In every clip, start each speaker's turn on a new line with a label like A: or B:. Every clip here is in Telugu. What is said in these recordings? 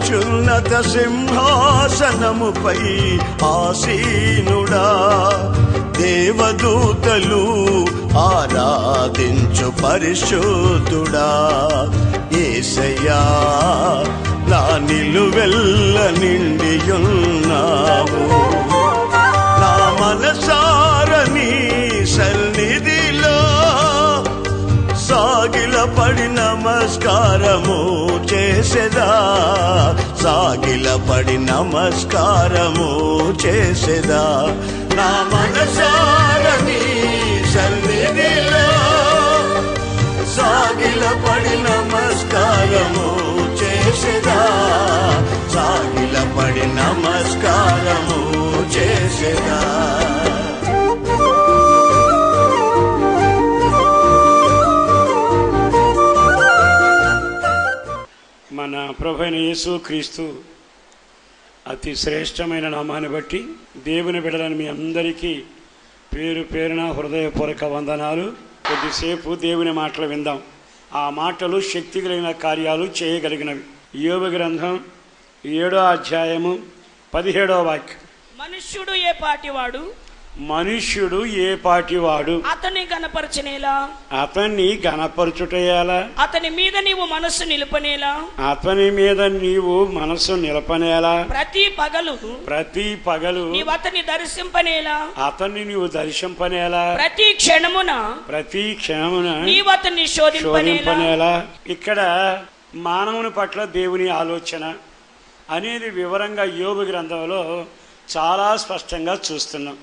A: అత్యున్నత సింహాసనముపై ఆసీనుడా, దేవదూతలు ఆరాధించు పరిశుద్ధుడా. యేసయ్యా నా నిలువెల్ల నిండియున్నావు, నా మనసారని సన్నిధిలో సాగిలపడి నమస్కారము చేసెదా, సాగిలపడి నమస్కారము చేసెదా. నా మనసారని సన్నిధిలో సాగిలపడి నమస్కారము చేసెదా, సాగిలపడి నమస్కారము చేసెదా.
B: మన ప్రభువైన యేసుక్రీస్తు అతి శ్రేష్టమైన నామాన్ని బట్టి దేవుని బిడ్డలని మీ అందరికీ పేరు పేరున హృదయపూర్వక వందనాలు. కొద్దిసేపు దేవుని మాటలు విందాం. ఆ మాటలు శక్తి కలిగిన కార్యాలు చేయగలిగినవి. యోబు గ్రంథం 7వ అధ్యాయము 17వ వాక్యం.
C: మనుష్యుడు ఏ పాటివాడు,
B: మనుష్యుడు ఏ పాటివాడు,
C: అతన్ని గణపరచనేలా,
B: అతన్ని గణపరచుటేలా,
C: అతని మీద నీవు మనస్సు నిలుపనేలా,
B: అతని మీద నీవు మనసు నిలపనేలా,
C: ప్రతి పగలు
B: నీవు
C: అతన్ని దర్శింపనేలా,
B: అతన్ని నీవు దర్శింపనేలా,
C: ప్రతి క్షణమున నీవు అతన్ని శోధింపనేలా.
B: ఇక్కడ మానవుని పట్ల దేవుని ఆలోచన అనేది వివరంగా యోబు గ్రంథంలో చాలా స్పష్టంగా చూస్తున్నాం.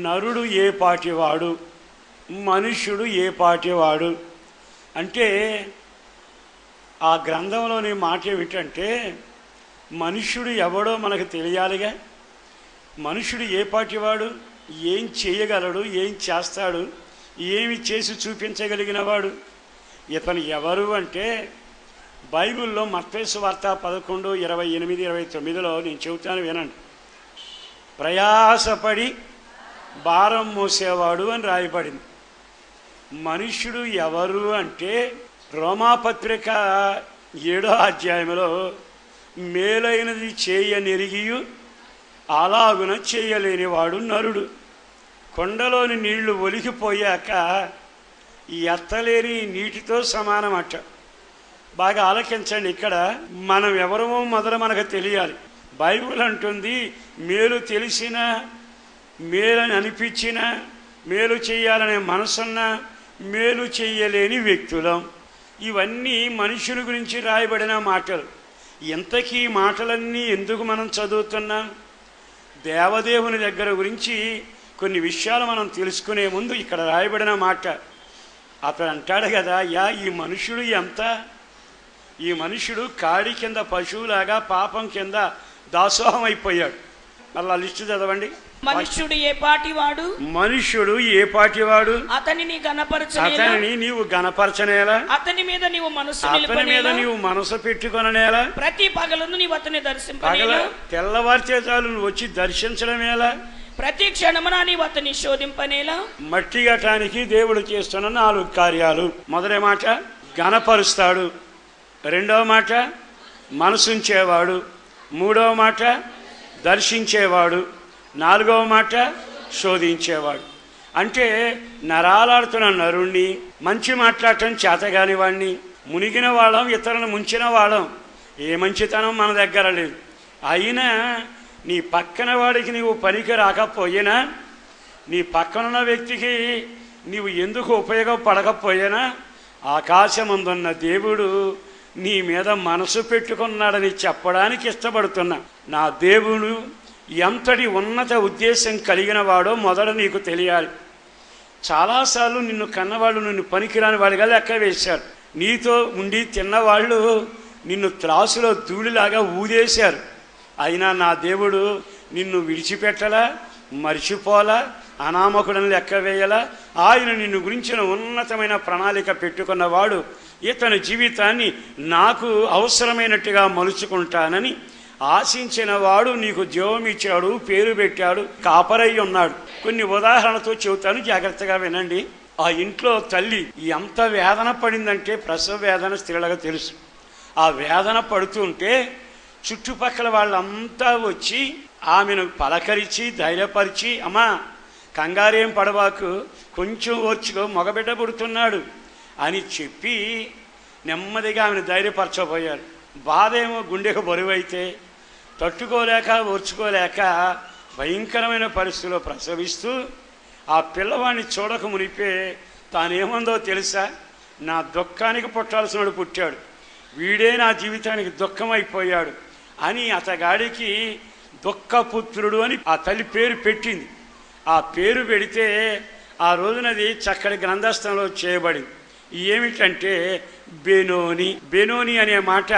B: నరుడు ఏ పాటివాడు, మనుష్యుడు ఏ పాటివాడు అంటే ఆ గ్రంథంలోని మాట ఏమిటంటే మనుష్యుడు ఎవడో మనకు తెలియాలిగా. మనుష్యుడు ఏ పాటివాడు, ఏం చేయగలడు, ఏం చేస్తాడు, ఏమి చేసి చూపించగలిగిన వాడు, ఇతను ఎవరు అంటే బైబిల్లో మత్తయి సువార్త 11:28-29లో నేను చెబుతాను వినండి. ప్రయాసపడి భారం మోసేవాడు అని రాయబడింది. మనుష్యుడు ఎవరు అంటే రోమాపత్రిక 7వ అధ్యాయంలో మేలైనది చేయనెరిగియు అలాగున చేయలేనివాడు నరుడు. కొండలోని నీళ్లు ఒలికిపోయాక ఎత్తలేని నీటితో సమానమట. బాగా ఆలకించండి. ఇక్కడ మనం ఎవరమో మొదలు మనకు తెలియాలి. బైబిల్ అంటుంది మేలు తెలిసిన, మేలని అనిపించిన, మేలు చేయాలనే మనసున్న, మేలు చేయలేని వ్యక్తులం. ఇవన్నీ మనుషుల గురించి రాయబడిన మాటలు. ఇంతకీ మాటలన్నీ ఎందుకు మనం చదువుతున్నాం? దేవదేవుని దగ్గర గురించి కొన్ని విషయాలు మనం తెలుసుకునే ముందు ఇక్కడ రాయబడిన మాట. అతను అంటాడు కదా, ఈ మనుషుడు ఎంత, ఈ మనుషుడు కాడి కింద పశువులాగా పాపం కింద దాసోహం అయిపోయాడు. మళ్ళా లిస్టు చదవండి.
C: మనుష్యుడు ఏ పాటివాడు,
B: మనుష్యుడు ఏ పాటివాడు,
C: అతనిని
B: నీవు గణపరచనేలా,
C: అతని మీద నీవు
B: మనసు పెట్టుకొననేలా,
C: ప్రతి పగలను నీవు అతన్ని దర్శింపనేలా,
B: తెల్లవారితే చాలు నువ్వు వచ్చి దర్శించడమేలా,
C: ప్రతి క్షణమున నీవు అతన్ని శోధింపనేలా.
B: మట్టి గటానికి దేవుడు చేస్తున్న 4 కార్యాలు. మొదటి మాట గణపరుస్తాడు, రెండవ మాట మనసుంచేవాడు, మూడవ మాట దర్శించేవాడు, నాలుగవ మాట శోధించేవాడు. అంటే నరాలాడుతున్న నరుణ్ణి, మంచి మాట్లాడటం చేతగాని వాడిని, మునిగిన వాళ్ళం, ఇతరులను ముంచిన వాళ్ళం, ఏ మంచితనం మన దగ్గర లేదు. అయినా నీ పక్కన వాడికి నీవు పనికి రాకపోయినా, నీ పక్కనున్న వ్యక్తికి నీవు ఎందుకు ఉపయోగపడకపోయినా, ఆకాశమందున్న దేవుడు నీ మీద మనసు పెట్టుకున్నాడని చెప్పడానికి ఇష్టపడుతున్నా. నా దేవుడు ఎంతటి ఉన్నత ఉద్దేశం కలిగిన వాడో మొదట నీకు తెలియాలి. చాలాసార్లు నిన్ను కన్నవాళ్ళు నిన్ను పనికిరాని వాడిగా లెక్క వేశారు. నీతో ఉండి తిన్నవాళ్ళు నిన్ను త్రాసులో ధూళిలాగా ఊదేశారు. అయినా నా దేవుడు నిన్ను విడిచిపెట్టలా, మర్చిపోలా, అనామకుడని లెక్క వేయలా. ఆయన నిన్ను గురించిన ఉన్నతమైన ప్రణాళిక పెట్టుకున్నవాడు. ఇతని జీవితాన్ని నాకు అవసరమైనట్టుగా మలుచుకుంటానని ఆశించిన వాడు నీకు జీవం ఇచ్చాడు, పేరు పెట్టాడు, కాపరై ఉన్నాడు. కొన్ని ఉదాహరణతో చెబుతాను, జాగ్రత్తగా వినండి. ఆ ఇంట్లో తల్లి ఎంత వేదన పడిందంటే, ప్రసవ వేదన స్త్రీలకు తెలుసు. ఆ వేదన పడుతుంటే చుట్టుపక్కల వాళ్ళంతా వచ్చి ఆమెను పలకరించి ధైర్యపరిచి, అమ్మా కంగారేం పడవాకు, కొంచెం ఓర్చుకో, మగబిడ్డ పుడుతున్నాడు అని చెప్పి నెమ్మదిగా ఆమెను ధైర్యపరచబోయారు. బాధ ఏమో గుండెకు బరువైతే తట్టుకోలేక ఓర్చుకోలేక భయంకరమైన పరిస్థితిలో ప్రసవిస్తూ ఆ పిల్లవాడిని చూడక మునిపే తానేమందో తెలుసా, నా దుఃఖానికి పుట్టాల్సినడు పుట్టాడు, వీడే నా జీవితానికి దుఃఖం అయిపోయాడు అని అతగాడికి దుఃఖపుత్రుడు అని ఆ తల్లి పేరు పెట్టింది. ఆ పేరు పెడితే ఆ రోజునది చక్కటి గ్రంథస్థంలో చేయబడింది. ఏమిటంటే బెనోని. బెనోని అనే మాట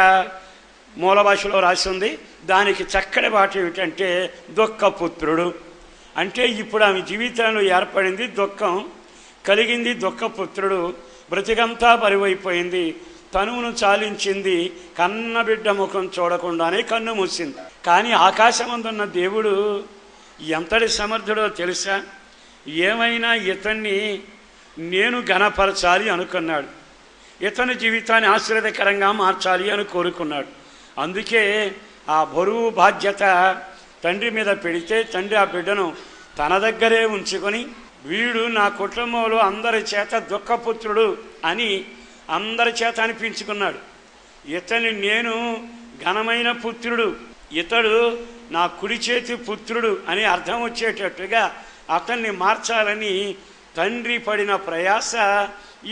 B: మూల భాషలో రాసి ఉంది. దానికి చక్కటి మాట ఏమిటంటే దుఃఖపుత్రుడు. అంటే ఇప్పుడు ఆమె జీవితంలో ఏర్పడింది దుఃఖం, కలిగింది దుఃఖపుత్రుడు, బ్రతికంతా బరువైపోయింది, తనువును చాలించింది, కన్నబిడ్డ ముఖం చూడకుండానే కన్ను మూసింది. కానీ ఆకాశమందున్న దేవుడు ఎంతటి సమర్థుడో తెలుసా, ఏమైనా ఇతన్ని నేను ఘనపరచాలి అనుకున్నాడు, ఇతని జీవితాన్ని ఆశీర్వాదకరంగా మార్చాలి అని కోరుకున్నాడు. అందుకే ఆ బరువు బాధ్యత తండ్రి మీద పెడితే తండ్రి ఆ బిడ్డను తన దగ్గరే ఉంచుకొని, వీడు నా కుటుంబంలో అందరి చేత దుఃఖపుత్రుడు అని అందరి చేత అనిపించుకున్నాడు. ఇతని నేను ఘనమైన పుత్రుడు, ఇతడు నా కుడి చేతి పుత్రుడు అని అర్థం వచ్చేటట్టుగా అతన్ని మార్చాలని తండ్రి పడిన ప్రయాస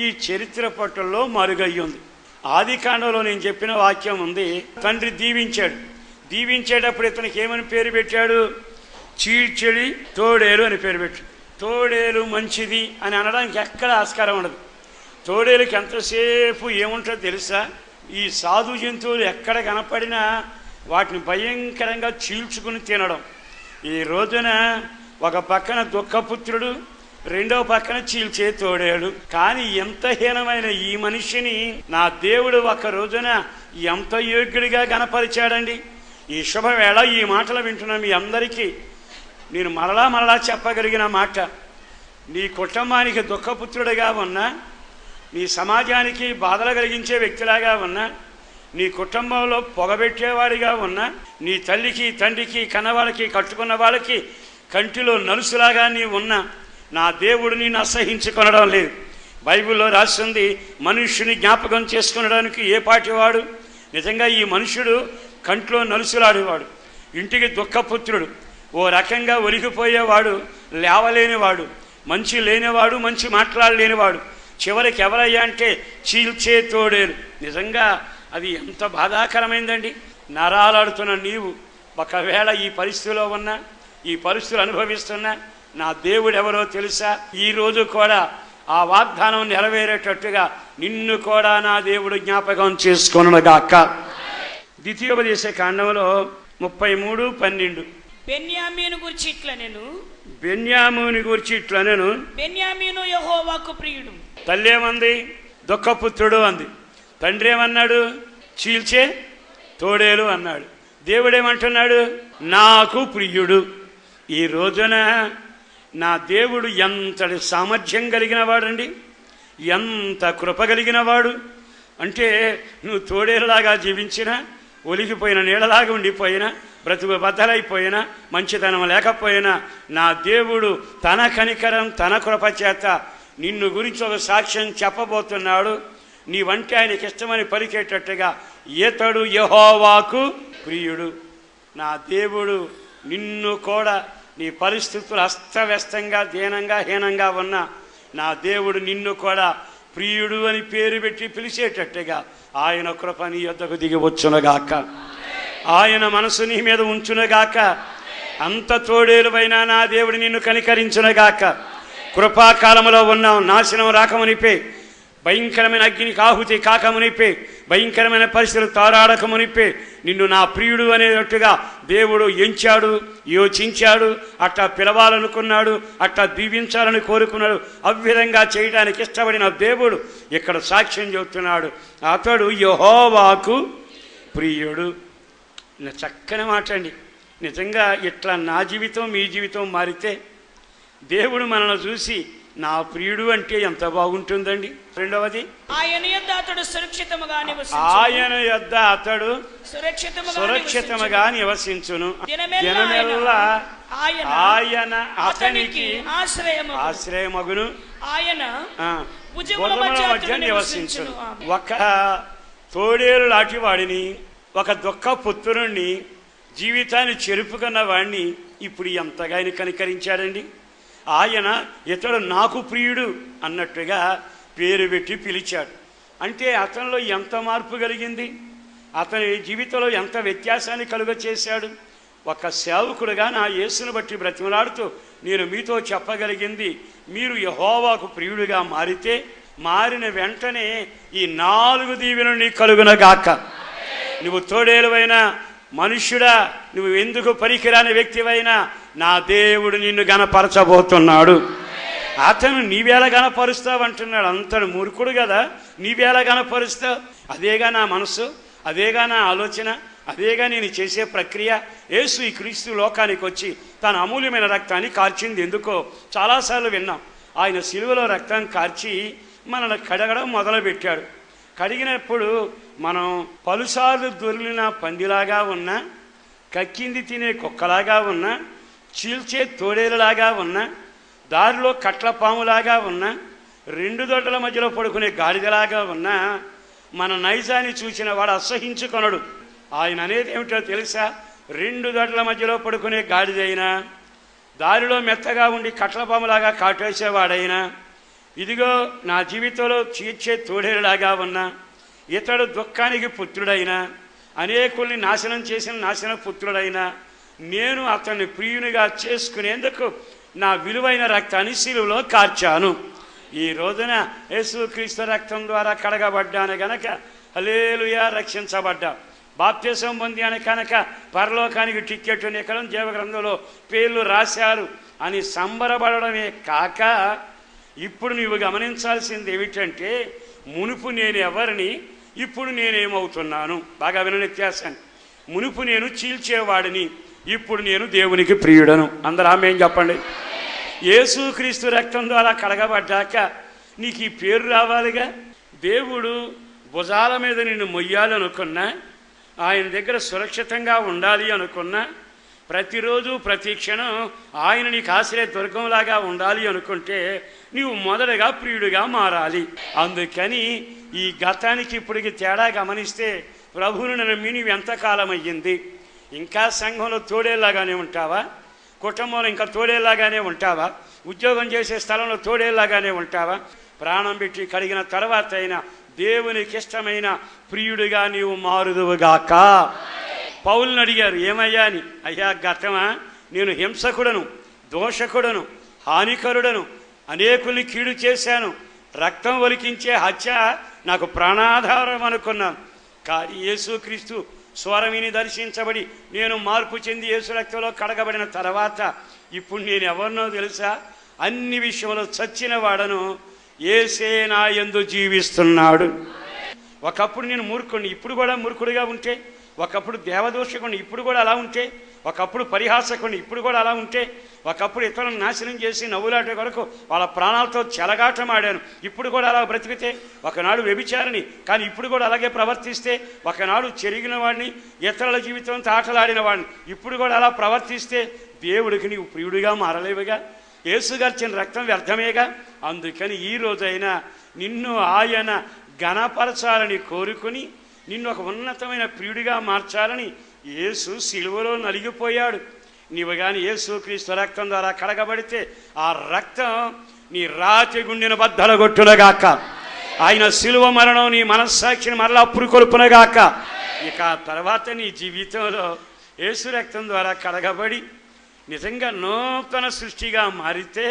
B: ఈ చరిత్ర పట్టుల్లో మరుగయ్యింది. ఆది కాండంలో నేను చెప్పిన వాక్యం ఉంది. తండ్రి దీవించాడు, దీవించేటప్పుడు ఇతనికి ఏమని పేరు పెట్టాడు, చీడ్చెడి తోడేలు అని పేరు పెట్టాడు. తోడేలు మంచిది అని అనడానికి ఎక్కడ ఆస్కారం ఉండదు. తోడేలుకి ఎంతసేపు ఏముంటుందో తెలుసా, ఈ సాధు జంతువులు ఎక్కడ కనపడినా వాటిని భయంకరంగా చీల్చుకుని తినడం. ఈ రోజున ఒక పక్కన దుఃఖపుత్రుడు, రెండో పక్కన చీల్చే తోడేడు. కానీ ఎంత హీనమైన ఈ మనిషిని నా దేవుడు ఒక రోజున ఎంత యోగ్యుడిగా గణపరిచాడండి. ఈ శుభవేళ ఈ మాటలు వింటున్న మీ అందరికీ నేను మరలా చెప్పగలిగిన మాట, నీ కుటుంబానికి దుఃఖపుత్రుడిగా ఉన్నా, నీ సమాజానికి బాధలు కలిగించే వ్యక్తిలాగా ఉన్నా, నీ కుటుంబంలో పొగబెట్టేవాడిగా ఉన్నా, నీ తల్లికి తండ్రికి కన్నవాళ్ళకి కట్టుకున్న వాళ్ళకి కంటిలో నలుసులాగా నీ ఉన్నా, నా దేవుడు నిన్ను అసహించుకొనడం లేదు. బైబిల్లో రాస్తుంది, మనుష్యుని జ్ఞాపకం చేసుకునడానికి ఏ పాటివాడు. నిజంగా ఈ మనుష్యుడు కంట్లో నలుసులాడేవాడు, ఇంటికి దుఃఖపుత్రుడు, ఓ రకంగా ఒలిగిపోయేవాడు, లేవలేనివాడు, మంచి లేనివాడు, మంచి మాట్లాడలేనివాడు, చివరికి ఎవరయ్యా అంటే చీల్చే తోడేలు. నిజంగా అది ఎంత బాధాకరమైందండి. నరాలాడుతున్న నీవు ఒకవేళ ఈ పరిస్థితిలో ఉన్నా, ఈ పరిస్థితులు అనుభవిస్తున్నా, నా దేవుడు ఎవరో తెలుసా, ఈరోజు కూడా ఆ వాగ్దానం నెరవేరేటట్టుగా నిన్ను కూడా నా దేవుడు జ్ఞాపకం చేసుకొనుగాక. ద్వితీయోపదేశ కాండంలో 33:12
C: బెన్యామీను గురించి ఇట్లా నేను
B: బెన్యామీను గురించి ఇట్లా నేను
C: బెన్యామీను యెహోవాకు ప్రియుడు.
B: తల్లి ఏమంది, దుఃఖపుత్రుడు అంది. తండ్రి ఏమన్నాడు, చీల్చే తోడేలు అన్నాడు. దేవుడేమంటున్నాడు, నాకు ప్రియుడు. ఈ రోజున నా దేవుడు ఎంతటి సామర్థ్యం కలిగిన వాడండి, ఎంత కృప కలిగిన వాడు అంటే, నువ్వు తోడేలులాగా జీవించినా, ఒలిగిపోయిన నీడలాగా ఉండిపోయినా, బ్రతుకు బద్దలైపోయినా, మంచితనం లేకపోయినా, నా దేవుడు తన కనికరం తన కృప చేత నిన్ను గురించి ఒక సాక్ష్యం చెప్పబోతున్నాడు. నీవంటే ఆయనకి ఇష్టమని పలికేటట్టుగా, ఈతడు యెహోవాకు ప్రియుడు. నా దేవుడు నిన్ను కూడా నీ పరిస్థితులు అస్తవ్యస్తంగా దీనంగా హీనంగా ఉన్నా, నా దేవుడు నిన్ను కూడా ప్రియుడు అని పేరు పెట్టి పిలిచేటట్టుగా ఆయన కృప నీ యొద్దకు దిగి వచ్చునగాక, ఆయన మనసు నీ మీద ఉంచునగాక. అంత తోడేలువైనా నా దేవుడు నిన్ను కనికరించునగాక. కృపాకాలంలో ఉన్నావు, నాశనం రాకమునిపే, భయంకరమైన అగ్నికి ఆహుతి కాకమునిపే, భయంకరమైన పరిస్థితులు తారాడకమునిపే నిన్ను నా ప్రియుడు అనేటట్టుగా దేవుడు ఎంచాడు, యోచించాడు, అట్టా పిలవాలనుకున్నాడు, అట్టా దీవించాలని కోరుకున్నాడు. అవ్విధంగా చేయడానికి ఇష్టపడిన దేవుడు ఇక్కడ సాక్ష్యం చెబుతున్నాడు, అతడు యెహోవాకు ప్రియుడు. చక్కని మాట అండి. నిజంగా ఇట్లా నా జీవితం మీ జీవితం మారితే దేవుడు మనల్ని చూసి నా ప్రియుడు అంటే ఎంత బాగుంటుందండి. రెండవది,
C: ఆయన యొద్ద అతడు సురక్షితముగా
B: నివసించును. దినమెల్లా ఆయన అతనికి ఆశ్రయమగును. ఆయన భుజముల మధ్య నివసించును. ఒక తోడేలు లాంటి వాడిని, ఒక దుఃఖ పుత్రుణ్ణి, జీవితాన్ని చెరుపుకున్న వాడిని ఇప్పుడు ఎంతగా ఆయన కనికరించాడండి. ఆయన ఇతడు నాకు ప్రియుడు అన్నట్టుగా పేరు పెట్టి పిలిచాడు. అంటే అతనిలో ఎంత మార్పు కలిగింది, అతని జీవితంలో ఎంత వ్యత్యాసాన్ని కలుగచేశాడు. ఒక సేవకుడుగా నా యేసును బట్టి బ్రతిమలాడుతూ నేను మీతో చెప్పగలిగింది, మీరు యెహోవాకు ప్రియుడిగా మారిన వెంటనే ఈ 4 దీవెనలు నీ కలుగునగాక. నువ్వు తోడేలువైనా, మనుష్యుడా, నువ్వు ఎందుకు పనికిరాని వ్యక్తివైనా నా దేవుడు నిన్ను గణపరచబోతున్నాడు. అతను నీవేళ గణపరుస్తావంటున్నాడు. అంతడు మూర్ఖుడు కదా, నీవేళ గణపరుస్తావు? అదేగా నా మనసు, అదేగా నా ఆలోచన, అదేగా నేను చేసే ప్రక్రియ. యేసు ఈ క్రీస్తు లోకానికి వచ్చి తన అమూల్యమైన రక్తాన్ని కార్చింది ఎందుకో చాలాసార్లు విన్నాం. ఆయన సిలువలో రక్తం కార్చి మనల్ని కడగడం మొదలుపెట్టాడు. కడిగినప్పుడు మనం పలుసార్లు దొరికిన పందిలాగా ఉన్నా, కక్కింది తినే కుక్కలాగా ఉన్నా, చీల్చే తోడేలులాగా ఉన్నా, దారిలో కట్ల పాములాగా ఉన్నా, 2 దొడ్డల మధ్యలో పడుకునే గాడిదలాగా ఉన్నా, మన నైజాన్ని చూసిన వాడు అసహించుకొనడు. ఆయన అనేది ఏమిటో తెలుసా? 2 దొడ్డల మధ్యలో పడుకునే గాడిదైనా, దారిలో మెత్తగా ఉండి కట్ల పాములాగా కాటేసేవాడైనా, ఇదిగో నా జీవితంలో చీల్చే తోడేలులాగా ఉన్నా, ఇతడు దుఃఖానికి పుత్రుడైనా, అనేకుల్ని నాశనం చేసిన నాశన పుత్రుడైనా, నేను అతన్ని ప్రియునిగా చేసుకునేందుకు నా విలువైన రక్తాన్ని శిలువలో కార్చాను. ఈ రోజున యేసుక్రీస్తు రక్తం ద్వారా కడగబడ్డాను గనక హల్లెలూయా, రక్షించబడ్డా. బాప్తిసం పొందాను కనుక పరలోకానికి టిక్కెట్ ఎక్కడం, జీవగ్రంథంలో పేర్లు రాశారు అని సంబరపడమే కాక, ఇప్పుడు నీవు గమనించాల్సింది ఏమిటంటే, మునుపు నేను ఎవరిని, ఇప్పుడు నేనేమవుతున్నాను. బాగా విన వ్యత్యాసాన్ని. మునుపు నేను చీల్చేవాడిని, ఇప్పుడు నేను దేవునికి ప్రియుడను. అందరూ ఆమేన్ చెప్పండి. యేసుక్రీస్తు రక్తం ద్వారా కడగబడ్డాక నీకు ఈ పేరు రావాలిగా. దేవుడు భుజాల మీద నిన్ను మొయ్యాలనుకున్నా, ఆయన దగ్గర సురక్షితంగా ఉండాలి అనుకున్నా, ప్రతిరోజు ప్రతి క్షణం ఆయన నీకు ఆశ్రయ దుర్గంలాగా ఉండాలి అనుకుంటే నీవు మొదటగా ప్రియుడిగా మారాలి. అందుకని ఈ గతానికి ఇప్పటికి తేడా గమనిస్తే, ప్రభువును నమ్మి నీవు ఎంతకాలం అయ్యింది? ఇంకా సంఘంలో తోడేలాగానే ఉంటావా? కుటుంబంలో ఇంకా తోడేలాగానే ఉంటావా? ఉద్యోగం చేసే స్థలంలో తోడేలాగానే ఉంటావా? ప్రాణం పెట్టి కడిగిన తర్వాత అయినా దేవునికి ఇష్టమైన ప్రియుడిగా నీవు మారుదువుగాక. పౌలుని అడిగారు, ఏమయ్యా అని. అయ్యా గతమా, నేను హింసకుడను, దోషకుడను, హానికరుడను, అనేకుల్ని కీడు చేశాను, రక్తం ఒలికించే హత్య నాకు ప్రాణాధారం అనుకున్నాను. కానీ యేసుక్రీస్తు స్వరమిని దర్శించబడి నేను మార్పు చెంది యేసు రక్తంలో కడగబడిన తర్వాత ఇప్పుడు నేను ఎవరినో తెలుసా? అన్ని విషయంలో చచ్చిన వాడను, యేసే నా యందు జీవిస్తున్నాడు. ఒకప్పుడు నేను మూర్ఖుడిని, ఇప్పుడు కూడా మూర్ఖుడిగా ఉంటే, ఒకప్పుడు దేవదోషకుడిని, ఇప్పుడు కూడా అలా ఉంటే, ఒకప్పుడు పరిహాసకుడిని, ఇప్పుడు కూడా అలా ఉంటే, ఒకప్పుడు ఇతరులను నాశనం చేసి నవ్వులాట కొరకు వాళ్ళ ప్రాణాలతో చెలగాటమాడాను, ఇప్పుడు కూడా అలా బ్రతికితే, ఒకనాడు వ్యభిచారిని కానీ ఇప్పుడు కూడా అలాగే ప్రవర్తిస్తే, ఒకనాడు చెరిగిన వాడిని, ఇతరుల జీవితంతో ఆటలాడిన వాడిని ఇప్పుడు కూడా అలా ప్రవర్తిస్తే దేవుడికి నీవు ప్రియుడిగా మారలేవుగా. యేసుగార్చిన రక్తం వ్యర్థమేగా. అందుకని ఈ రోజైనా నిన్ను ఆయన ఘనపరచాలని కోరుకుని, నిన్ను ఒక ఉన్నతమైన ప్రియుడిగా మార్చాలని యేసు సిలువలో నలిగిపోయాడు. నీవు కానీ యేసుక్రీస్తు రక్తం ద్వారా కడగబడితే ఆ రక్తం నీ రాతి గుండెను బద్దలగొట్టునగాక. ఆయన సిలువ మరణం నీ మనస్సాక్షిని మరలా పురుకొల్పునగాక. ఇక తర్వాత నీ జీవితంలో యేసు రక్తం ద్వారా కడగబడి నిజంగా నూతన సృష్టిగా మారితే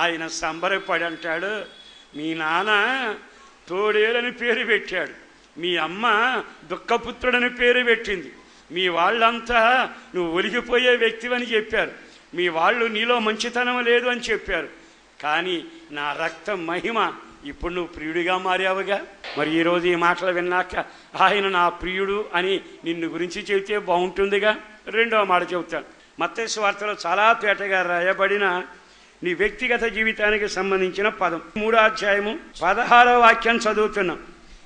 B: ఆయన సంబరపడి అంటాడు, మీ నాన్న తోడేలని పేరు పెట్టాడు, మీ అమ్మ దుఃఖపుత్రుడని పేరు పెట్టింది, మీ వాళ్ళంతా నువ్వు ఒలిగిపోయే వ్యక్తివని చెప్పారు, మీ వాళ్ళు నీలో మంచితనం లేదు అని చెప్పారు, కానీ నా రక్తం మహిమ ఇప్పుడు నువ్వు ప్రియుడిగా మారావుగా. మరి ఈరోజు ఈ మాటలు విన్నాక ఆయన నా ప్రియుడు అని నిన్ను గురించి చెబితే బాగుంటుందిగా. రెండవ మాట చెబుతాను. మత్తయి సువార్తలో చాలా తేటగా రాయబడిన నీ వ్యక్తిగత జీవితానికి సంబంధించిన పదం. 3వ అధ్యాయము 16వ వాక్యం చదువుతున్నాం.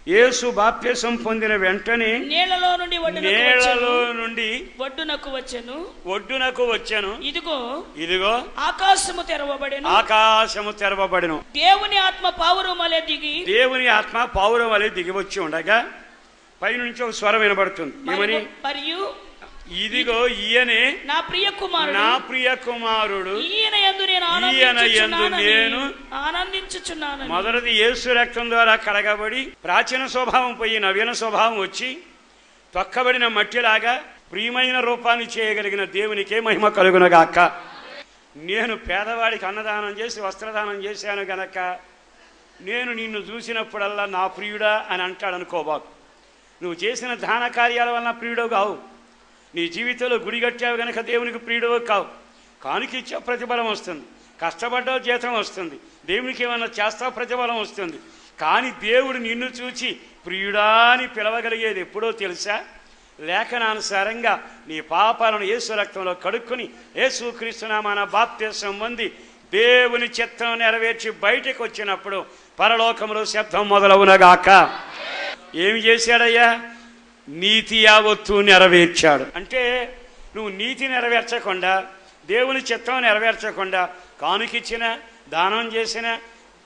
B: యేసు బాప్తిసం పొందిన వెంటనే
C: నీళ్లలో నుండి
B: ఒడ్డునకు వచ్చెను. ఇదిగో
C: ఆకాశము
B: తెరవబడెను.
C: దేవుని ఆత్మ
B: పావురం వలె దిగి వచ్చి ఉండగా పైనుంచి ఒక స్వరం వినబడుతుంది. ఏమని?
C: మరియు
B: ఇదిగో ఈయనే
C: నా ప్రియ
B: కుమారుడు, ఈయన యందు నేను
C: ఆనందించుచున్నాను.
B: మొదటిది యేసు రక్తం ద్వారా కడగబడి ప్రాచీన స్వభావం పోయి నవీన స్వభావం వచ్చి తొక్కబడిన మట్టిలాగా ప్రియమైన రూపాన్ని చేయగలిగిన దేవునికే మహిమ కలుగునగాక. నేను పేదవాడికి అన్నదానం చేసి వస్త్రదానం చేశాను గనక నేను నిన్ను చూసినప్పుడల్లా నా ప్రియుడా అని అంటాడు అనుకోబాకు. నువ్వు చేసిన దాన కార్యాల వలన ప్రియుడు కావు. నీ జీవితంలో గుడి కట్టావు గనక దేవునికి ప్రియుడు కావు. కానుకిచ్చా ప్రతిఫలం వస్తుంది, కష్టపడ్డావు జీతం వస్తుంది, దేవునికి ఏమన్నా చేస్తావు ప్రతిఫలం వస్తుంది. కానీ దేవుడు నిన్ను చూచి ప్రియుడా అని పిలవగలిగేది ఎప్పుడో తెలుసా? లేఖనానుసారంగా నీ పాపాలను యేసు రక్తంలో కడుక్కొని యేసుక్రీస్తు నామమున బాప్తిసం పొంది దేవుని చిత్తం నెరవేర్చి బయటకు వచ్చినప్పుడు పరలోకములో శబ్దం మొదలవునగాక. ఏమి చేశాడయ్యా? నీతి యావత్తు నెరవేర్చాడు. అంటే నువ్వు నీతి నెరవేర్చకుండా, దేవుని చిత్తం నెరవేర్చకుండా కానుకిచ్చిన, దానం చేసిన,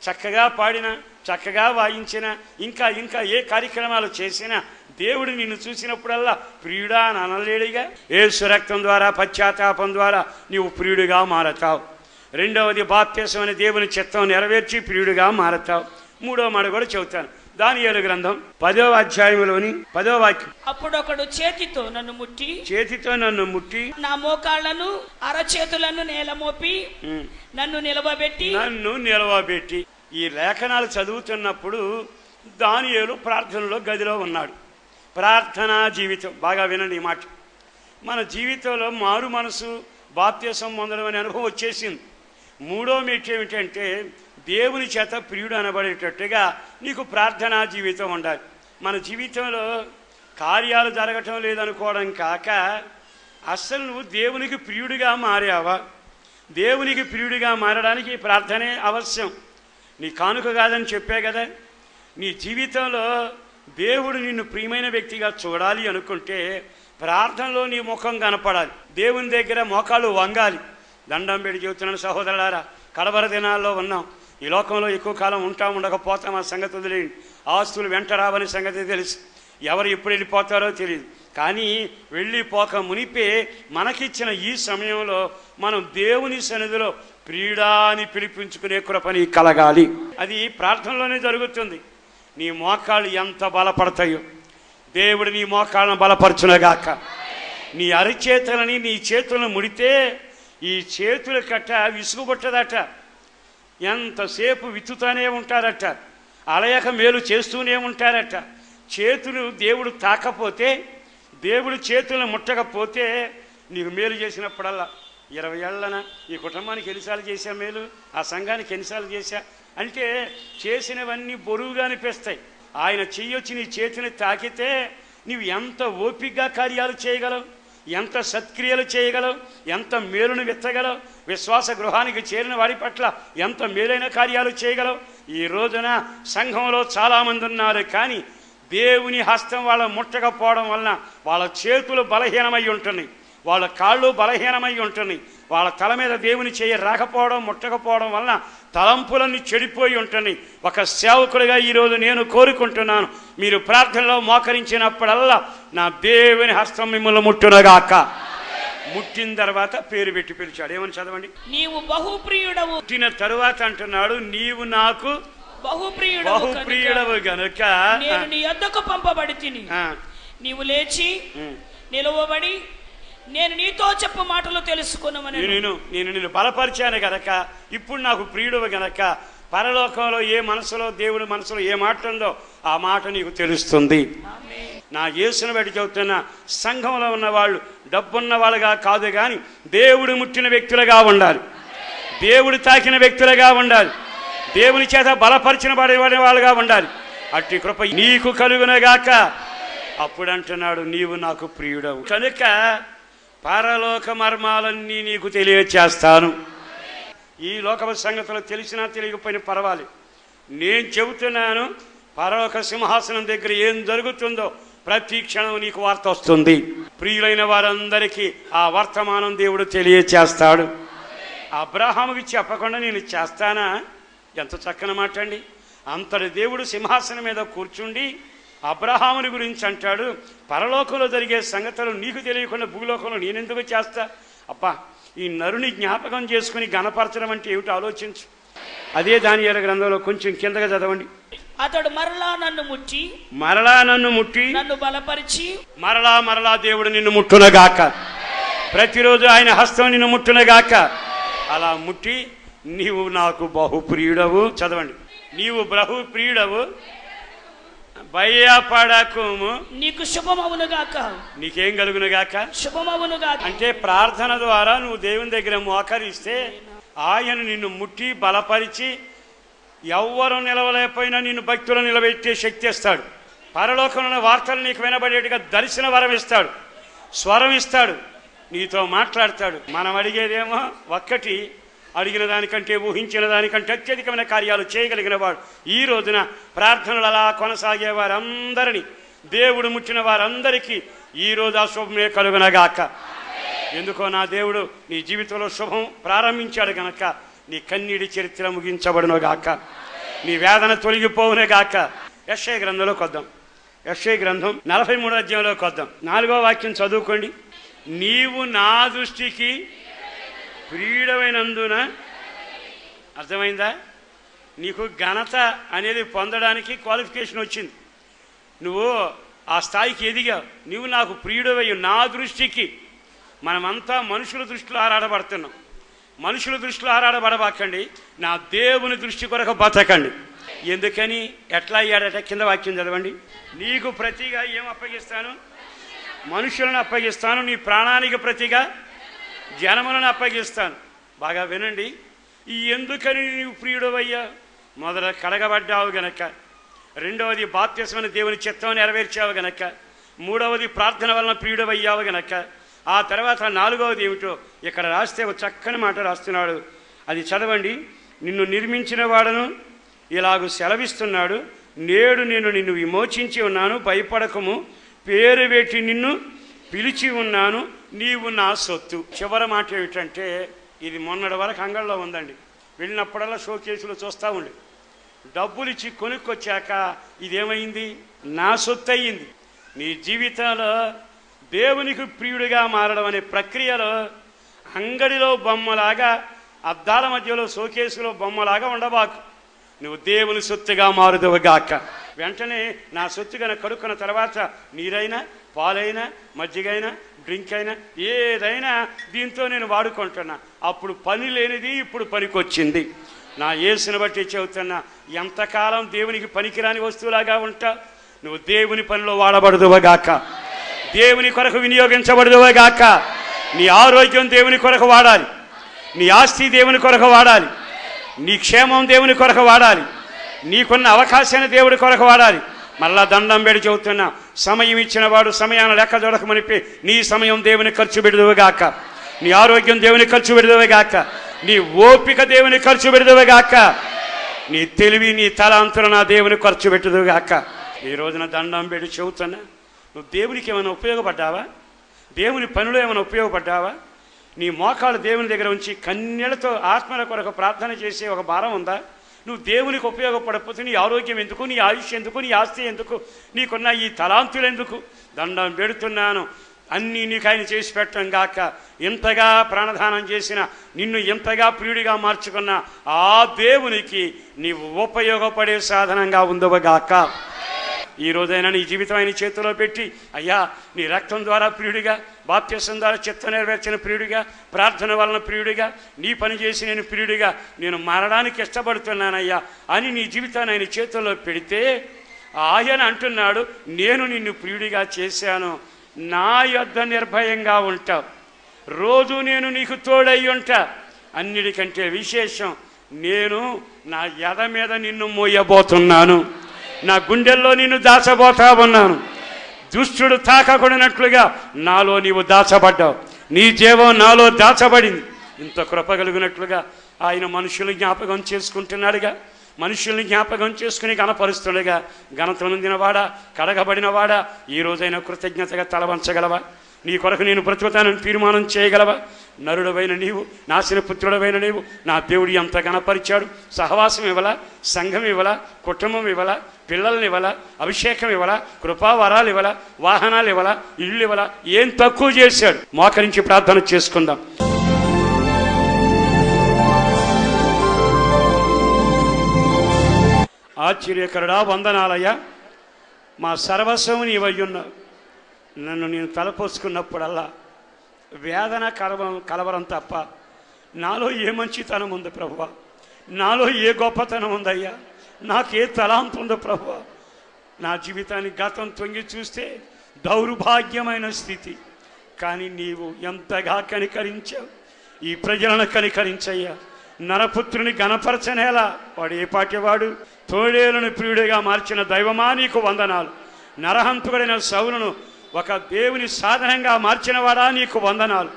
B: చక్కగా పాడిన, చక్కగా వాయించిన, ఇంకా ఇంకా ఏ కార్యక్రమాలు చేసినా దేవుడు నిన్ను చూసినప్పుడల్లా ప్రియుడా అని అనలేడిగా. యేసు రక్తం ద్వారా పశ్చాత్తాపం ద్వారా నీవు ప్రియుడిగా మారతావు. రెండవది బాప్తిసం అనే దేవుని చిత్తం నెరవేర్చి ప్రియుడిగా మారతావు. 3వ మాట కూడా చెబుతాను. దానియేలు గ్రంథం 10వ అధ్యాయంలోని 10వ వాక్యం.
C: అప్పుడొకడు చేతితో నన్ను ముట్టి నా మోకాళ్లను అరచేతులను నేల మోపి నన్ను నిలవబెట్టి.
B: ఈ లేఖనాలు చదువుతున్నప్పుడు దానియేలు ప్రార్థనలో గదిలో ఉన్నాడు. ప్రార్థనా జీవితం బాగా వినండి ఈ మాట. మన జీవితంలో మారు మనసు బాప్తిసం పొందడం అనే అనుభవం వచ్చేసింది. 3వ మెట్టు ఏమిటంటే దేవుని చేత ప్రియుడు అనబడేటట్టుగా నీకు ప్రార్థనా జీవితం ఉండాలి. మన జీవితంలో కార్యాలు జరగటం లేదనుకోవడం కాక అస్సలు నువ్వు దేవునికి ప్రియుడిగా మారావా? దేవునికి ప్రియుడిగా మారడానికి ప్రార్థనే అవశ్యం. నీ కానుక కాదని చెప్పే కదా. నీ జీవితంలో దేవుడు నిన్ను ప్రియమైన వ్యక్తిగా చూడాలి అనుకుంటే ప్రార్థనలో నీ ముఖం కనపడాలి. దేవుని దగ్గర మోకాళ్ళు వంగాలి. దండం పెట్టి చెబుతున్నాను సహోదరులారా, కడవర దినాల్లో ఉన్నాం. ఈ లోకంలో ఎక్కువ కాలం ఉండకపోతాం. ఆ సంగతి వదిలేయండి. ఆస్తులు వెంట రావని సంగతి తెలుసు. ఎవరు ఎప్పుడు వెళ్ళిపోతారో తెలియదు. కానీ వెళ్ళిపోక మునిపే మనకిచ్చిన ఈ సమయంలో మనం దేవుని సన్నిధిలో ప్రియుడాని పిలిపించుకునే కృపని కలగాలి. అది ప్రార్థనలోనే జరుగుతుంది. నీ మోకాళ్ళు ఎంత బలపడతాయో దేవుడు నీ మోకాళ్ళను బలపరచునగాక. నీ అరిచేతులని నీ చేతులను ముడితే ఈ చేతుల కట్ట విసుగుబుట్టదట. ఎంతసేపు విత్తుతూనే ఉంటారట, అలయక మేలు చేస్తూనే ఉంటారట. చేతులు దేవుడు తాకపోతే, దేవుడు చేతులను ముట్టకపోతే నీకు మేలు చేసినప్పుడల్లా 20 ఏళ్ళన ఈ కుటుంబానికి ఎన్నిసార్లు చేశా మేలు, ఆ సంఘానికి ఎన్నిసార్లు చేశా అంటే చేసినవన్నీ బరువుగా అనిపిస్తాయి. ఆయన చెయ్యొచ్చి నీ చేతిని తాకితే నీవు ఎంత ఓపికగా కార్యాలు చేయగలవు, ఎంత సత్క్రియలు చేయగలవు, ఎంత మేలును విత్తగలవు, విశ్వాస గృహానికి చేరిన వాడి పట్ల ఎంత మేలైన కార్యాలు చేయగలవు. ఈ రోజున సంఘంలో చాలామంది ఉన్నారు, కానీ దేవుని హస్తం వాళ్ళ ముట్టకపోవడం వలన వాళ్ళ చేతులు బలహీనమై ఉంటున్నాయి, వాళ్ళ కాళ్ళు బలహీనమై ఉంటున్నాయి. వాళ్ళ తల మీద దేవుని చేయి రాకపోవడం, ముట్టకపోవడం వలన తలంపులన్నీ చెడిపోయి ఉంటున్నాయి. ఒక సేవకుడిగా ఈరోజు నేను కోరుకుంటున్నాను, మీరు ప్రార్థనలో మోకరించినప్పుడల్లా నా దేవుని హస్తం మిమ్మల్ని ముట్టునగాక. ముట్టిన తర్వాత పేరు పెట్టి పిలిచాడు. ఏమని చదవండి.
C: నీవు బహుప్రియుడవు.
B: ముట్టిన తరువాత అంటున్నాడు, నీవు నాకు బహుప్రియుడవు గనుక
C: నేను నీ యొద్దకు పంపబడితిని. నీవు లేచి నిలవబడి నేను నీతో చెప్పు మాటలు తెలుసుకున్నామని.
B: నేను నిన్ను బలపరిచాను గనక ఇప్పుడు నాకు ప్రియుడవు గనక పరలోకంలో ఏ మనసులో దేవుడి మనసులో ఏ మాట ఉందో ఆ మాట నీకు తెలుస్తుంది. నా యేసును బట్టి చెబుతున్న సంఘంలో ఉన్న వాళ్ళు డబ్బున్న వాళ్ళుగా కాదు, కానీ దేవుడు ముట్టిన వ్యక్తులుగా ఉండాలి, దేవుడు తాకిన వ్యక్తులుగా ఉండాలి, దేవుని చేత బలపరిచిన పడే వాళ్ళుగా ఉండాలి. అట్టి కృప నీకు కలుగునగాక. అప్పుడు అంటున్నాడు, నీవు నాకు ప్రియుడవు కనుక పరలోక మర్మాలన్నీ నీకు తెలియచేస్తాను. ఈ లోక సంగతులు తెలిసినా తెలియకపోయినా పర్వాలేదు, నేను చెబుతున్నాను, పరలోక సింహాసనం దగ్గర ఏం జరుగుతుందో ప్రతి క్షణం నీకు వార్త వస్తుంది. ప్రియులైన వారందరికీ ఆ వర్తమానం దేవుడు తెలియచేస్తాడు. అబ్రహాముకి చెప్పకుండా నేను చేస్తానా? ఎంత చక్కని మాట అండి. అంతటి దేవుడు సింహాసనం మీద కూర్చుండి అబ్రహాముని గురించి అంటాడు, పరలోకంలో జరిగే సంగతులు నీకు తెలియకుండా భూలోకంలో నేనెందుకు చేస్తా? అబ్బా, ఈ నరుని జ్ఞాపకం చేసుకుని గణపరచడం అంటే ఏమిటి ఆలోచించు. అదే దానియేలు గ్రంథంలో కొంచెం కిందగా చదవండి.
C: అతడు మరలా నన్ను ముట్టి నన్ను బలపరిచి
B: మరలా దేవుడు నిన్ను ముట్టునగాక. ప్రతిరోజు ఆయన హస్తం నిన్ను ముట్టునగాక. అలా ముట్టి నీవు నాకు బహుప్రియుడవు, చదవండి, నీవు బహుప్రియుడవు, భయపడకుము,
C: నీకు శుభమవునుగాక.
B: నీకేం కలుగునుగాక?
C: శుభమవునుగాక.
B: అంటే ప్రార్థన ద్వారా నువ్వు దేవుని దగ్గర మోకరిస్తే ఆయన నిన్ను ముట్టి బలపరిచి ఎవ్వరూ నిలవలేకపోయినా నిన్ను భక్తులు నిలబెట్టే శక్తి ఇస్తాడు. పరలోకంలో వార్తలు నీకు వినబడేట్టుగా దర్శన వరం ఇస్తాడు, స్వరం ఇస్తాడు, నీతో మాట్లాడతాడు. మనం అడిగేదేమో ఒక్కటి, అడిగిన దానికంటే ఊహించిన దానికంటే అత్యధికమైన కార్యాలు చేయగలిగిన వాడు. ఈ రోజున ప్రార్థనలు అలా కొనసాగే వారందరినీ, దేవుడు ముట్టిన వారందరికీ ఈరోజు ఆ శుభమే కలుగునగాక. ఎందుకో నా దేవుడు నీ జీవితంలో శుభం ప్రారంభించాడు గనక నీ కన్నీడి చరిత్ర ముగించబడునుగాక, నీ వేదన తొలగిపోవునుగాక. యెషయా గ్రంథంలోకి వద్దాం. యెషయా గ్రంథం 43వ అధ్యాయంలోకి వద్దాం. 4వ వాక్యం చదువుకోండి. నీవు నా దృష్టికి ప్రియుడమైనందున, అర్థమైందా? నీకు ఘనత అనేది పొందడానికి క్వాలిఫికేషన్ వచ్చింది. నువ్వు ఆ స్థాయికి ఎదిగావు. నువ్వు నాకు ప్రియుడవయ్యు. నా దృష్టికి, మనమంతా మనుషుల దృష్టిలో ఆరాడబడుతున్నాం. మనుషుల దృష్టిలో ఆరాడబడబాకండి, నా దేవుని దృష్టి కొరకు బతకండి. ఎందుకని? ఎట్లా అయ్యాడట? కింద వాక్యం చదవండి. నీకు ప్రతిగా ఏం అప్పగిస్తాను? మనుషులను అప్పగిస్తాను. నీ ప్రాణానికి ప్రతిగా జనములను అప్పగిస్తాను. బాగా వినండి. ఈ ఎందుకని నీవు ప్రియుడవయ్యా? మొదట కడగబడ్డావు గనక, రెండవది బాప్తిస్మని దేవుని చిత్తం నెరవేర్చావు గనక, మూడవది ప్రార్థన వలన ప్రియుడవయ్యావు గనక, ఆ తర్వాత 4వది ఏమిటో ఇక్కడ రాస్తే ఒక చక్కని మాట రాస్తున్నాడు. అది చదవండి. నిన్ను నిర్మించిన వాడను ఇలాగూ సెలవిస్తున్నాడు, నేడు నేను నిన్ను విమోచించి ఉన్నాను, భయపడకము, పేరు పెట్టి నిన్ను పిలిచి ఉన్నాను, నీవు నా సొత్తు. చివరి మాట ఏమిటంటే, ఇది మొన్నటి వరకు అంగళ్ళలో ఉందండి, వెళ్ళినప్పుడల్లా షోకేసులు చూస్తూ ఉండి, డబ్బులు ఇచ్చి కొనుక్కొచ్చాక ఇదేమైంది? నా సొత్తు అయ్యింది. నీ జీవితంలో దేవునికి ప్రియుడిగా మారడం అనే ప్రక్రియలో అంగడిలో బొమ్మలాగా, అద్దాల మధ్యలో షోకేసులో బొమ్మలాగా ఉండబాకు. నువ్వు దేవుని సొత్తుగా మారుదువుగాక. వెంటనే నా సొత్తు కనుక కడుక్కున్న తర్వాత నీరైనా, పాలైనా, మజ్జిగైనా, డ్రింక్ అయినా, ఏదైనా దీంతో నేను వాడుకుంటున్నా. అప్పుడు పని లేనిది ఇప్పుడు పనికొచ్చింది. నా యేసుని బట్టి చెబుతున్నా, ఎంతకాలం దేవునికి పనికిరాని వస్తువులాగా ఉంటా? నువ్వు దేవుని పనిలో వాడబడదువుగాక, దేవుని కొరకు వినియోగించబడదువుగాక. నీ ఆరోగ్యం దేవుని కొరకు వాడాలి, నీ ఆస్తి దేవుని కొరకు వాడాలి, నీ క్షేమం దేవుని కొరకు వాడాలి, నీకున్న అవకాశాన్ని దేవుడి కొరకు వాడాలి. మళ్ళా దండం పెడి చెబుతున్నా, సమయం ఇచ్చిన వాడు సమయాన్ని లెక్క చూడకమనిపి నీ సమయం దేవుని ఖర్చు పెడదువుగాక, నీ ఆరోగ్యం దేవుని ఖర్చు పెడదువుగాక, నీ ఓపిక దేవుని ఖర్చు పెడదువుగాక, నీ తెలివి, నీ తలాంతులు నా దేవుని ఖర్చు పెట్టుదువుగాక. ఈ రోజున దండం పెడి చెబుతున్నా, నువ్వు దేవునికి ఏమైనా ఉపయోగపడ్డావా? దేవుని పనులు ఏమైనా ఉపయోగపడ్డావా? నీ మోకాలు దేవుని దగ్గర ఉంచి కన్నీళ్లతో ఆత్మల కొరకు ప్రార్థన చేసే ఒక భారం ఉందా? నువ్వు దేవునికి ఉపయోగపడకపోతే నీ ఆరోగ్యం ఎందుకు, నీ ఆయుష్ ఎందుకు, నీ ఆస్తి ఎందుకు, నీకున్న ఈ తలాంతులు ఎందుకు? దండం పెడుతున్నాను, అన్నీ నీకు ఆయన చేసి పెట్టం గాక. ఇంతగా ప్రాణదానం చేసిన, నిన్ను ఇంతగా ప్రియుడిగా మార్చుకున్న ఆ దేవునికి నీవు ఉపయోగపడే సాధనంగా ఉందవగాక. ఈ రోజైనా నీ జీవితం ఆయన చేతిలో పెట్టి, అయ్యా నీ రక్తం ద్వారా ప్రియుడిగా, బాప్తిసం ద్వారా చిత్తం నెరవేర్చిన ప్రియుడిగా, ప్రార్థన వలన ప్రియుడిగా, నీ పని చేసి నేను ప్రియుడిగా నేను మారడానికి ఇష్టపడుతున్నానయ్యా అని నీ జీవితాన్ని ఆయన చేతుల్లో పెడితే ఆయన అంటున్నాడు, నేను నిన్ను ప్రియుడిగా చేశాను, నా యొద్ద నిర్భయంగా ఉంటావు, రోజు నేను నీకు తోడై ఉంటా. అన్నిటికంటే విశేషం, నేను నా ఎద మీద నిన్ను మోయబోతున్నాను, నా గుండెల్లో నిన్ను దాచబోతా ఉన్నాను. దుష్టుడు తాకకూడనట్లుగా నాలో నీవు దాచబడ్డావు, నీ జీవం నాలో దాచబడింది. ఇంత కృప కలిగినట్లుగా ఆయన మనుషులు జ్ఞాపకం చేసుకుంటున్నాడుగా, మనుషుల్ని జ్ఞాపకం చేసుకుని గణపరుస్తుండగా, ఘనత నొందినవాడా, కడగబడినవాడా, ఈ రోజైనా కృతజ్ఞతగా తలవంచగలవా? నీ కొరకు నేను బ్రతుకుతానని తీర్మానం చేయగలవా? నరుడవైన నీవు, నాశన పుత్రుడవైన నీవు నా దేవుడు ఎంత గణపరిచాడు. సహవాసం ఇవ్వలా, సంఘం ఇవ్వలా, కుటుంబం ఇవ్వలా, పిల్లల్ని ఇవ్వలా, అభిషేకం ఇవ్వలా, కృపావరాలు ఇవ్వలా, వాహనాలు ఇవ్వలా, ఇళ్ళు ఇవ్వలా, ఏం తక్కువ చేశాడు? మోకరించి ప్రార్థన చేసుకుందాం. ఆశ్చర్యకరుడా, వందనాలయ్యా, మా సర్వస్వం నీవయ్యున్నావు. నన్ను నేను తలపోసుకున్నప్పుడల్లా వేదన కలవరం తప్ప నాలో ఏ మంచితనం ఉంది ప్రభువా, నాలో ఏ గొప్పతనం ఉందయ్యా, నాకే తలాంత ఉందో ప్రభువా. నా జీవితాన్ని గతం తొంగి చూస్తే దౌర్భాగ్యమైన స్థితి, కానీ నీవు ఎంతగా కనికరించావు. ఈ ప్రజలను కనికరించయ్యా. నరపుత్రుని గణపరచనేలా, వాడు ఏ పాటివాడు? తోడేలను ప్రియుడిగా మార్చిన దైవమా నీకు వందనాలు. నరహంతుడైన సౌలును ఒక దేవుని సాధనంగా మార్చినవాడా నీకు వందనాలు.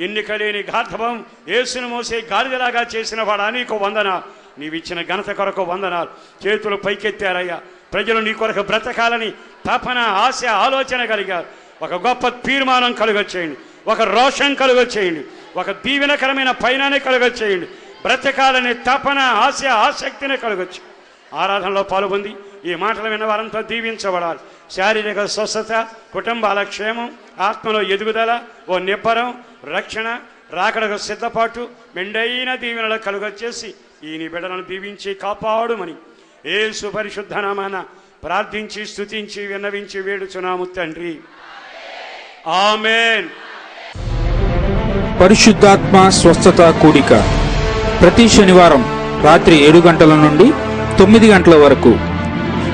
B: ఎన్నిక లేని గార్ధవం యేసును మోసే గాడిదలాగా చేసిన వాడా నీకు వందనాలు. నీవిచ్చిన ఘనత కొరకు వందనాలు. చేతులు పైకెత్తారయ్యా. ప్రజలు నీ కొరకు బ్రతకాలని తపన, ఆశ, ఆలోచన కలిగారు. ఒక గొప్ప తీర్మానం కలుగొచ్చేయండి, ఒక రోషం కలుగొచ్చేయండి, ఒక దీవెనకరమైన పైనాన్ని కలుగొచ్చేయండి. బ్రతకాలని తపన, ఆశ, ఆసక్తిని కలుగొచ్చు. ఆరాధనలో పాల్గొంది ఈ మాటలు విన్న వారంతా దీవించబడాలి. శారీరక స్వస్థత, కుటుంబాల క్షేమం, ఆత్మలో ఎదుగుదల, ఓ నిబ్బరం, రక్షణ, రాకడకు సిద్ధపాటు, మెండైన దీవెనలు కలుగొచ్చేసి ఈ నీ బిడ్డలను దీవించి కాపాడుమని యేసు పరిశుద్ధ నామాన ప్రార్థించి స్తుతించి విన్నవించి వేడుచున్నాము తండ్రి. ఆమేన్.
D: పరిశుద్ధాత్మ స్వస్థత కూడిక ప్రతి శనివారం రాత్రి 7 గంటల నుండి 9 గంటల వరకు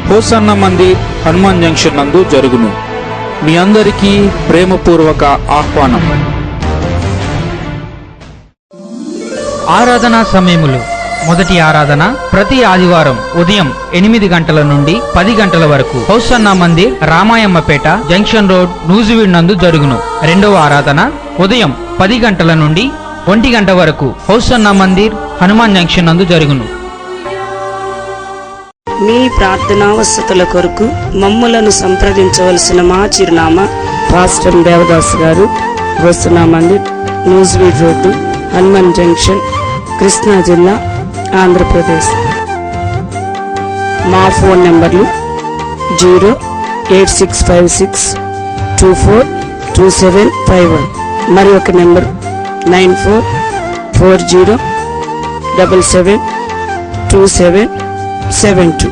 D: హోసన్న మందిర్, హనుమాన్ జంక్షన్ నందు జరుగును. మీ అందరికీ ప్రేమపూర్వక ఆహ్వానం.
E: ఆరాధనా సమయములు. మొదటి ఆరాధన ప్రతి ఆదివారం ఉదయం 8 గంటల నుండి 10 గంటల వరకు హోసన్న మందిర్, రామాయమ్మపేట జంక్షన్ రోడ్, నూజివీడ్ నందు జరుగును. రెండవ ఆరాధన ఉదయం 10 గంటల నుండి 1 గంట వరకు హోసన్న మందిర్, హనుమాన్ జంక్షన్ నందు జరుగును.
F: మీ ప్రార్థనావసతుల కొరకు మమ్ములను సంప్రదించవలసిన మా చిరునామా: పాస్టర్ దేవదాస్ గారు, hosanna Mandir, Nuzvid road, Hanuman junction, Krishna జిల్లా, ఆంధ్రప్రదేశ్. మా ఫోన్ నెంబర్లు 08656242751, మరి ఒక నెంబర్ 9440772772.